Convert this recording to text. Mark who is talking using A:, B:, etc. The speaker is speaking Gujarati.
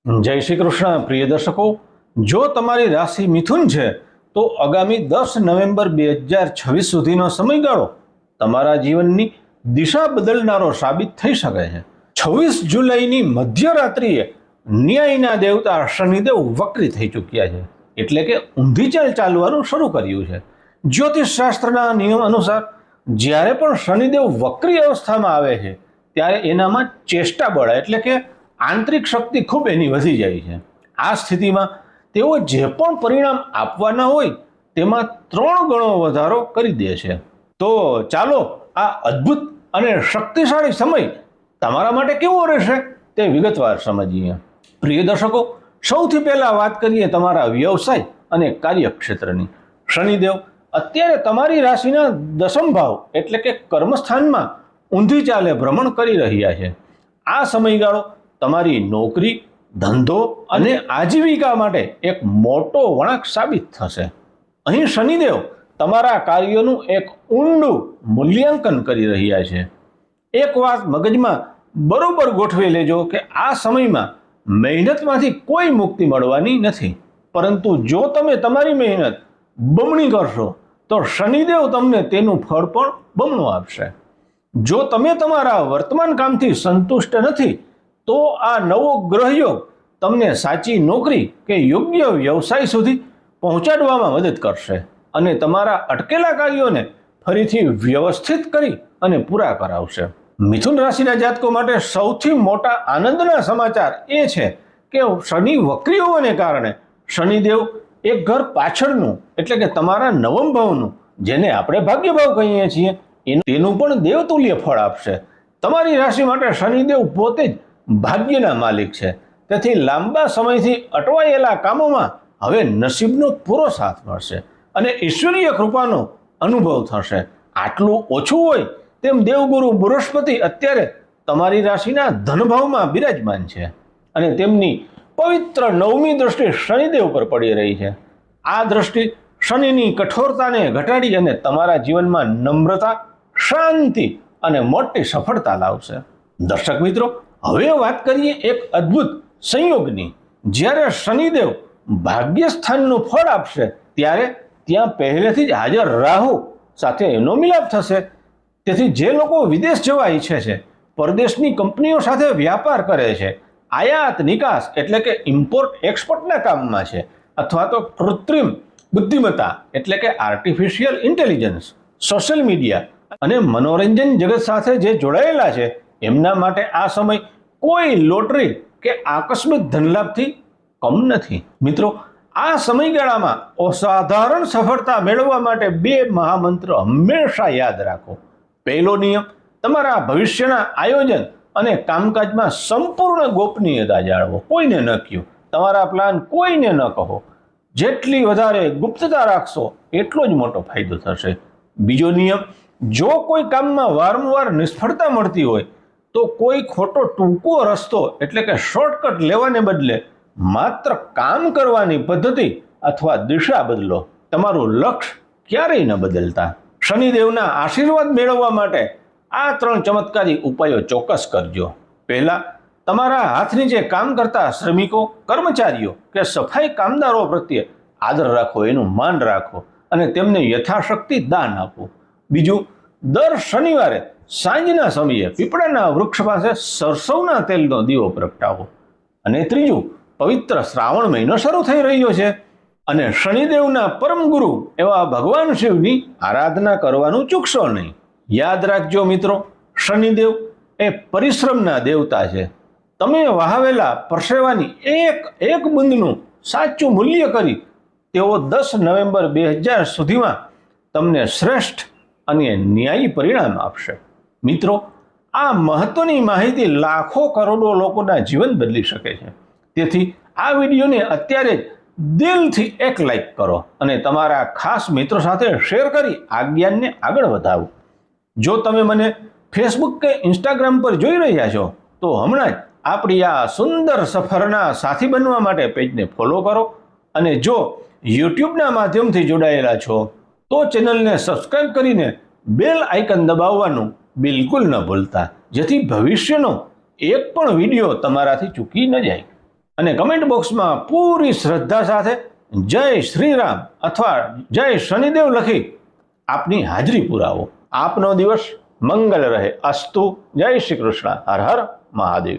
A: જય શ્રી કૃષ્ણ પ્રિય દર્શકો, જો તમારી રાશિ મિથુન છે તો આગામી 10 નવેમ્બર 2026 સુધીનો સમયગાળો તમારા જીવનની દિશા બદલનારો સાબિત થઈ શકે છે। 26 જુલાઈની મધ્યરાત્રિએ ન્યાયના દેવતા શનિદેવ વક્રી થઈ ચૂક્યા છે, એટલે કે ઊંધી ચાલ ચાલવાનું શરૂ કર્યું છે। જ્યોતિષ શાસ્ત્રના નિયમ અનુસાર જ્યારે પણ શનિદેવ વક્રી અવસ્થામાં આવે છે ત્યારે એનામાં ચેષ્ટા બળ એટલે કે આંતરિક શક્તિ ખૂબ એની વધી જાય છે। આ સ્થિતિમાં તેઓ જે પણ પરિણામ આપવાના હોય તેમાં 3 ગણો વધારો કરી દે છે। તો ચાલો આ અદ્ભુત અને શક્તિશાળી સમય તમારા માટે કેવો રહેશે તે વિગતવાર સમજીએ। પ્રિય દર્શકો, સૌથી પહેલા વાત કરીએ તમારા વ્યવસાય અને કાર્યક્ષેત્રની। શનિદેવ અત્યારે તમારી રાશિના દશમ ભાવ એટલે કે કર્મસ્થાનમાં ઊંધી ચાલે ભ્રમણ કરી રહ્યા છે। આ સમયગાળો તમારી નોકરી, ધંધો અને આજીવિકા માટે એક મોટો વળાંક સાબિત થશે। અહીં શનિદેવ તમારા કાર્યોનું એક ઊંડું મૂલ્યાંકન કરી રહ્યા છે। એક વાત મગજમાં બરોબર ગોઠવી લેજો કે આ સમયમાં મહેનતમાંથી કોઈ મુક્તિ મળવાની નથી, પરંતુ જો તમે તમારી મહેનત બમણી કરશો તો શનિદેવ તમને તેનું ફળ પણ બમણું આપશે। જો તમે તમારા વર્તમાન કામથી સંતુષ્ટ નથી તો આ નવો ગ્રહયોગ તમને સાચી નોકરી કે યોગ્ય વ્યવસાય સુધી પહોંચાડવામાં મદદ કરશે અને તમારા અટકેલા કાર્યોને ફરીથી વ્યવસ્થિત કરી અને પૂરા કરાવશે। મિથુન રાશિના જાતકો માટે સૌથી મોટા આનંદના સમાચાર એ છે કે શનિ વક્રી હોવાને કારણે શનિદેવ એક ઘર પાછળનું એટલે કે તમારા નવમ ભાવનું, જેને આપણે ભાગ્યભાવ કહીએ છીએ, તેનું પણ દેવતુલ્ય ફળ આપશે। તમારી રાશિ માટે શનિદેવ પોતે જ ભાગ્યના માલિક છે, તેથી લાંબા સમયથી અટવાયેલા કામોમાં હવે નસીબનો પૂરો સાથ મળશે અને ઈશ્વરીય કૃપાનો અનુભવ થશે। આટલું ઓછું હોય તેમ દેવગુરુ બૃહસ્પતિ અત્યારે તમારી રાશિના ધનભાવમાં બિરાજમાન છે અને તેમની પવિત્ર 9મી દ્રષ્ટિ શનિદેવ પર પડી રહી છે। આ દ્રષ્ટિ શનિની કઠોરતાને ઘટાડી અને તમારા જીવનમાં નમ્રતા, શાંતિ અને મોટી સફળતા લાવશે। દર્શક મિત્રો, હવે વાત કરીએ એક અદ્ભુત સંયોગની। જ્યારે શનિદેવ ભાગ્યસ્થાનનું ફળ આપશે ત્યારે ત્યાં પહેલેથી જ હાજર રાહુ સાથે એનો મિલાપ થશે। તેથી જે લોકો વિદેશ જવા ઈચ્છે છે, પરદેશની કંપનીઓ સાથે વ્યાપાર કરે છે, આયાત નિકાસ એટલે કે ઇમ્પોર્ટ એક્સપોર્ટના કામમાં છે, અથવા તો કૃત્રિમ બુદ્ધિમત્તા એટલે કે આર્ટિફિશિયલ ઇન્ટેલિજન્સ, સોશિયલ મીડિયા અને મનોરંજન જગત સાથે જે જોડાયેલા છે, એમના માટે આ સમય કોઈ લોટરી કે આકસ્મિક ધનલાભથી કમ નથી। મિત્રો, આ સમયગાળામાં અસાધારણ સફળતા મેળવવા માટે 2 મહામંત્ર હંમેશા યાદ રાખો। પહેલો નિયમ, તમારા ભવિષ્યના આયોજન અને કામકાજમાં સંપૂર્ણ ગોપનીયતા જાળવો। કોઈને ન કહો, તમારા પ્લાન કોઈને ન કહો। જેટલી વધારે ગુપ્તતા રાખશો એટલો જ મોટો ફાયદો થશે। બીજો નિયમ, જો કોઈ કામમાં વારંવાર નિષ્ફળતા મળતી હોય તો કોઈ ખોટો ટૂંકો રસ્તો એટલે કે શોર્ટકટ લેવાને બદલે માત્ર કામ કરવાની પદ્ધતિ અથવા દિશા બદલો। તમારું લક્ષ્ય ક્યારેય ન બદલતા। શનિદેવના આશીર્વાદ મેળવવા માટે આ 3 ચમત્કારી ઉપાયો ચોક્કસ કરજો। પહેલા, તમારા હાથ નીચે કામ કરતા શ્રમિકો, કર્મચારીઓ કે સફાઈ કામદારો પ્રત્યે આદર રાખો, એનું માન રાખો અને તેમને યથાશક્તિ દાન આપો। બીજું, દર શનિવારે સાંજના સમયે પીપળાના વૃક્ષ પાસે સરસવના તેલનો દીવો પ્રગટાવો। અને ત્રીજું, પવિત્ર શ્રાવણ મહિનો શરૂ થઈ રહ્યો છે અને શનિદેવના પરમ ગુરુ એવા ભગવાન શિવની આરાધના કરવાનું ચૂકશો નહીં। યાદ રાખજો મિત્રો, શનિદેવ એ પરિશ્રમના દેવતા છે। તમે વહાવેલા પરસેવાની એક બુંદનું સાચું મૂલ્ય કરી તેઓ 10 નવેમ્બર 2000 સુધીમાં તમને શ્રેષ્ઠ અને ન્યાયી પરિણામ આપશે। મિત્રો, આ મહત્વની માહિતી લાખો કરોડો લોકોના જીવન બદલી શકે છે, તેથી આ વિડીયોને અત્યારે જ દિલથી એક લાઈક કરો અને તમારા ખાસ મિત્રો સાથે શેર કરી આ જ્ઞાનને આગળ વધાવો। જો તમે મને ફેસબુક કે ઇન્સ્ટાગ્રામ પર જોઈ રહ્યા છો તો હમણાં જ આપણી આ સુંદર સફરના સાથી બનવા માટે પેજને ફોલો કરો અને જો યુટ્યુબના માધ્યમથી જોડાયેલા છો તો ચેનલને સબસ્ક્રાઇબ કરીને બેલ આઇકન દબાવવાનું બિલકુલ ન ભૂલતા, જેથી ભવિષ્યનો એક પણ વિડીયો તમારાથી ચૂકી ન જાય। અને કમેન્ટ બોક્સમાં પૂરી શ્રદ્ધા સાથે જય શ્રી રામ અથવા જય શનિદેવ લખી આપની હાજરી પુરાવો. આપનો દિવસ મંગલ રહે. અસ્તુ. જય શ્રી કૃષ્ણ. હર હર મહાદેવ.